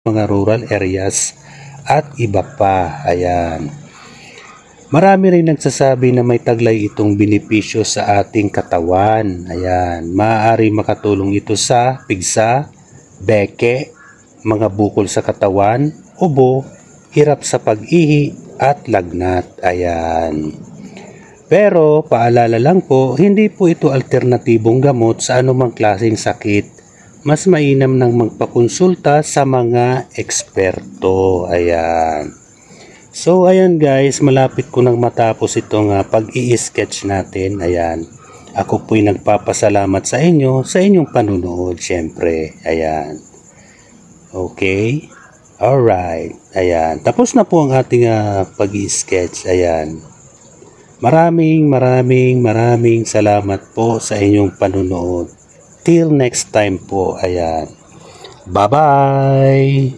mga rural areas at iba pa. Ayan. Marami rin nagsasabi na may taglay itong benepisyo sa ating katawan. Ayan. Maaari makatulong ito sa pigsa, beke, mga bukol sa katawan, ubo, hirap sa pag-ihi at lagnat. Ayan. Pero paalala lang po, hindi po ito alternatibong gamot sa anumang klaseng sakit. Mas mainam nang magpakonsulta sa mga eksperto. Ayan. So ayan guys, malapit ko nang matapos itong pag-i-sketch natin. Ayan. Ako po'y nagpapasalamat sa inyo sa inyong panunood syempre. Ayan. Okay. Alright. Ayan. Tapos na po ang ating pag-i-sketch. Ayan. Maraming salamat po sa inyong panunood. Till next time po. Ayan. Bye-bye!